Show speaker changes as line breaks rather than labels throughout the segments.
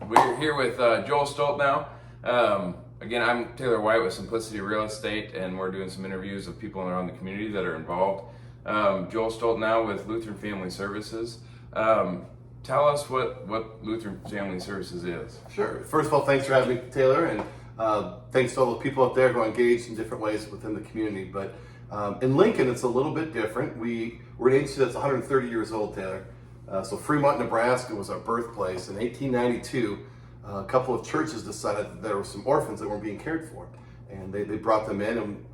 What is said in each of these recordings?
We're here with Joel Stoltenow. Again, I'm Taylor White with Simplicity Real Estate, and we're doing some interviews of people around the community that are involved. Joel Stoltenow with Lutheran Family Services. Tell us what Lutheran Family Services is.
Sure. First of all, thanks for having me, Taylor, and thanks to all the people out there who are engaged in different ways within the community. But in Lincoln, it's a little bit different. We're an agency that's 130 years old, Taylor. So Fremont, Nebraska was our birthplace. In 1892, a couple of churches decided that there were some orphans that weren't being cared for. And they brought them in, and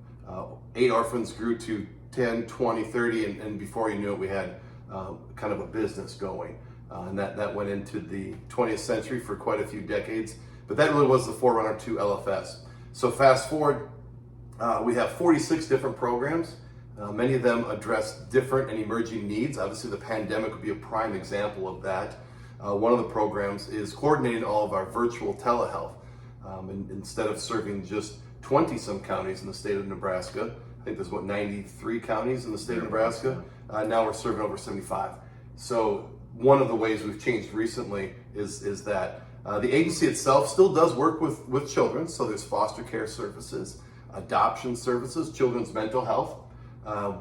8 orphans grew to 10, 20, 30, and before you knew it, we had kind of a business going. And that went into the 20th century for quite a few decades. But that really was the forerunner to LFS. So fast forward, we have 46 different programs. Many of them address different and emerging needs. Obviously, the pandemic would be a prime example of that. One of the programs is coordinating all of our virtual telehealth. And instead of serving just 20-some counties in the state of Nebraska, I think there's 93 counties in the state of Nebraska. Now we're serving over 75. So one of the ways we've changed recently is that the agency itself still does work with children. So there's foster care services, adoption services, children's mental health.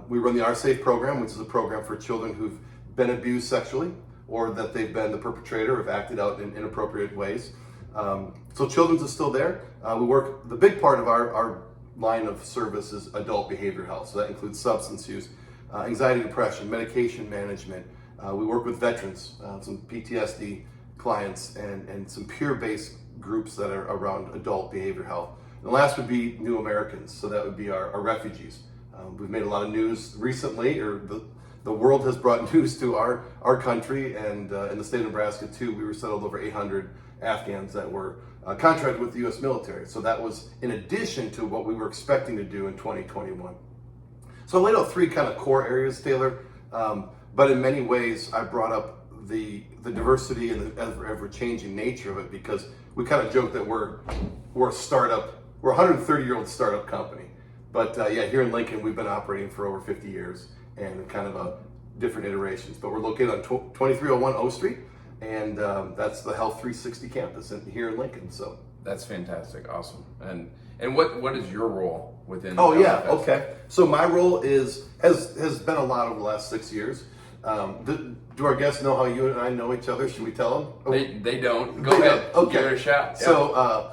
We run the Our Safe program, which is a program for children who've been abused sexually or that they've been the perpetrator or have acted out in inappropriate ways. So children's is still there. The big part of our line of service is adult behavioral health. So that includes substance use, anxiety, depression, medication management. We work with veterans, some PTSD clients, and some peer-based groups that are around adult behavioral health. And the last would be new Americans. So that would be our refugees. We've made a lot of news recently, or the world has brought news to our country, and in the state of Nebraska too. We resettled over 800 Afghans that were contracted with the U.S. military. So that was in addition to what we were expecting to do in 2021. So I laid out 3 kind of core areas, Taylor, but in many ways I brought up the diversity and the ever-changing nature of it, because we kind of joke that we're a startup, we're a 130-year-old startup company. But here in Lincoln, we've been operating for over 50 years and kind of different iterations. But we're located on 2301 O Street, and that's the Health 360 campus here in Lincoln. So
That's fantastic, awesome. And what is your role within?
Oh yeah, okay. So my role has been a lot over the last 6 years. Do our guests know how you and I know each other? Should we tell them?
They don't. Go ahead.
Okay.
Give it a shot. Yeah.
So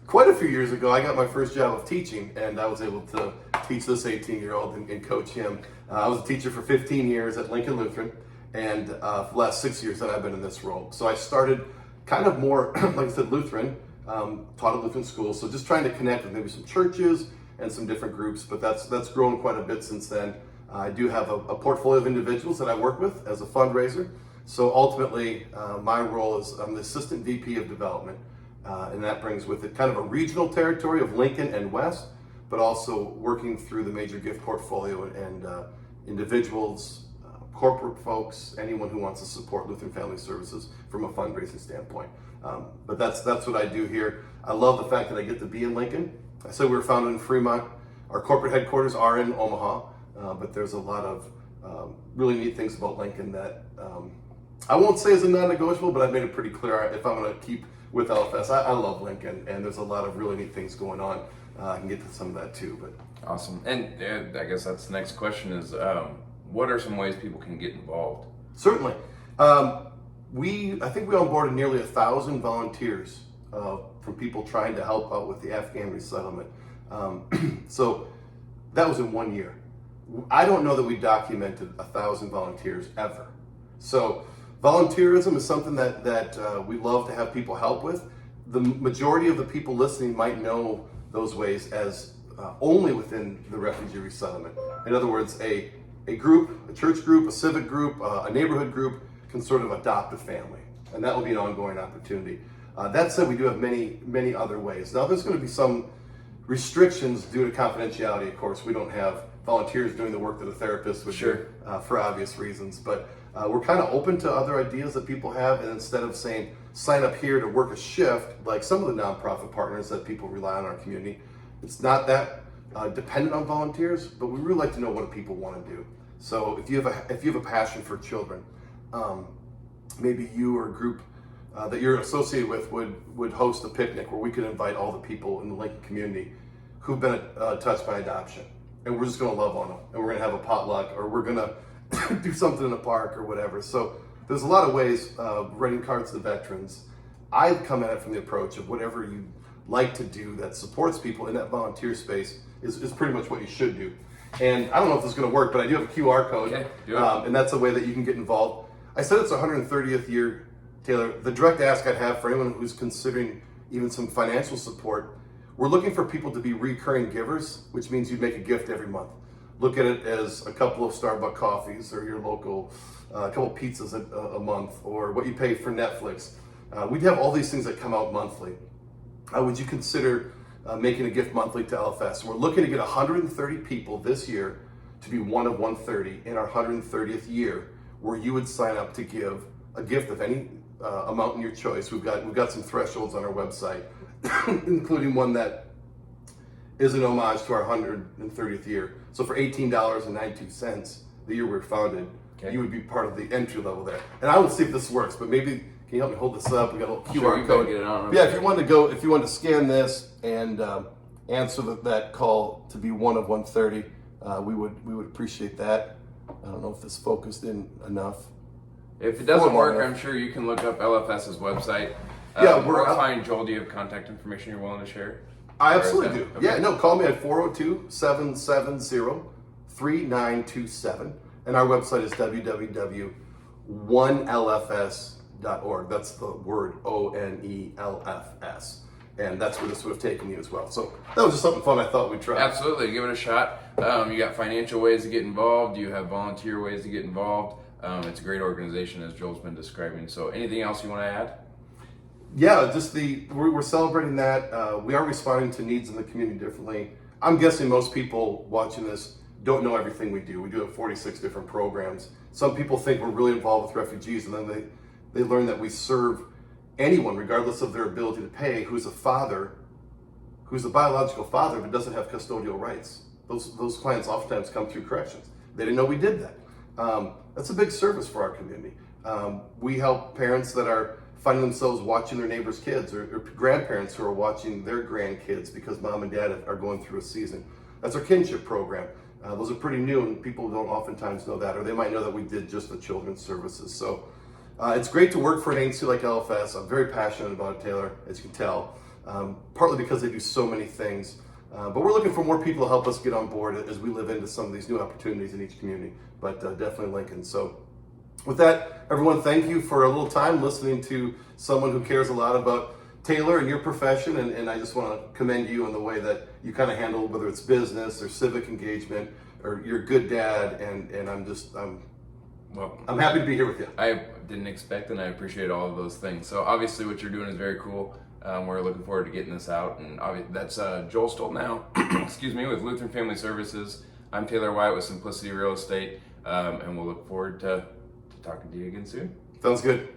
quite a few years ago, I got my first job of teaching, and I was able to teach this 18-year-old and coach him. I was a teacher for 15 years at Lincoln Lutheran, and for the last 6 years that I've been in this role. So I started kind of more, like I said, Lutheran, taught at Lutheran schools, so just trying to connect with maybe some churches and some different groups, but that's grown quite a bit since then. I do have a portfolio of individuals that I work with as a fundraiser. So ultimately, my role is I'm the Assistant VP of Development. And that brings with it kind of a regional territory of Lincoln and West, but also working through the major gift portfolio and individuals, corporate folks, anyone who wants to support Lutheran Family Services from a fundraising standpoint. But that's what I do here. I love the fact that I get to be in Lincoln. I said we were founded in Fremont. Our corporate headquarters are in Omaha, but there's a lot of really neat things about Lincoln that I won't say is a non-negotiable, but I've made it pretty clear if I'm going to keep with LFS. I love Lincoln, and there's a lot of really neat things going on. I can get to some of that too. But
awesome. And I guess that's the next question is, what are some ways people can get involved?
Certainly. I think we onboarded nearly 1,000 volunteers from people trying to help out with the Afghan resettlement. So that was in 1 year. I don't know that we documented 1,000 volunteers ever. So volunteerism is something that we love to have people help with. The majority of the people listening might know those ways as only within the refugee resettlement. In other words, a group, a church group, a civic group, a neighborhood group can sort of adopt a family, and that will be an ongoing opportunity. That said, we do have many other ways. Now, there's going to be some restrictions due to confidentiality. Of course, we don't have volunteers doing the work that a therapist would do for obvious reasons, but we're kind of open to other ideas that people have, and instead of saying sign up here to work a shift like some of the nonprofit partners that people rely on in our community, it's not that dependent on volunteers, but we really like to know what people want to do. So if you have a passion for children, maybe you or a group that you're associated with would host a picnic where we could invite all the people in the Lincoln community who've been touched by adoption, and we're just going to love on them, and we're going to have a potluck, or we're going to do something in the park or whatever. So there's a lot of ways writing cards to the veterans. I come at it from the approach of whatever you like to do that supports people in that volunteer space is pretty much what you should do. And I don't know if this is going to work, but I do have a QR code,
Okay, do it.
And that's a way that you can get involved. I said it's 130th year, Taylor. The direct ask I'd have for anyone who's considering even some financial support, we're looking for people to be recurring givers, which means you'd make a gift every month. Look at it as a couple of Starbucks coffees, or your local, a couple of pizzas a month, or what you pay for Netflix. We'd have all these things that come out monthly. Would you consider making a gift monthly to LFS? We're looking to get 130 people this year to be one of 130 in our 130th year, where you would sign up to give a gift of any amount in your choice. We've got some thresholds on our website, including one that is an homage to our 130th year. So for $18.92, the year we were founded,
Okay.
you would be part of the entry level there. And I will see if this works, but maybe can you help me hold this up? We got a little
Sure,
QR
you
code.
can get it on.
Yeah, if you wanted to scan this and answer that call to be one of 130, we would appreciate that. I don't know if this focused in enough.
If it doesn't
Formal
work,
enough.
I'm sure you can look up LFS's website.
Yeah,
we're
we're-
fine. Joel, do you have contact information you're willing to share?
I
Or is
absolutely do.
that- okay.
Yeah, no, call me at 402-770-3927. And our website is www.onelfs.org. That's the word ONELFS. And that's where this would have taken you as well. So that was just something fun I thought we'd try.
Absolutely, give it a shot. You got financial ways to get involved. You have volunteer ways to get involved. It's a great organization, as Joel's been describing. So anything else you want to add?
Yeah, just we're celebrating that. We are responding to needs in the community differently. I'm guessing most people watching this don't know everything we do. We do have 46 different programs. Some people think we're really involved with refugees, and then they learn that we serve anyone, regardless of their ability to pay, who's a biological father but doesn't have custodial rights. Those clients oftentimes come through corrections. They didn't know we did that. That's a big service for our community. We help parents that are finding themselves watching their neighbors' kids, or grandparents who are watching their grandkids because mom and dad are going through a season. That's our kinship program. Those are pretty new, and people don't oftentimes know that, or they might know that we did just the children's services. So it's great to work for an agency like LFS. I'm very passionate about it, Taylor, as you can tell, partly because they do so many things. But we're looking for more people to help us get on board as we live into some of these new opportunities in each community, but definitely Lincoln. So with that, everyone, thank you for a little time listening to someone who cares a lot about Taylor and your profession, and I just want to commend you in the way that you kind of handle whether it's business or civic engagement, or you're a good dad, and I'm happy to be here with you.
I didn't expect, and I appreciate all of those things. So obviously what you're doing is very cool. We're looking forward to getting this out, and that's Joel Stoltenow, excuse me, with Lutheran Family Services. I'm Taylor White with Simplicity Real Estate, and we'll look forward to talking to you again soon.
Sounds good.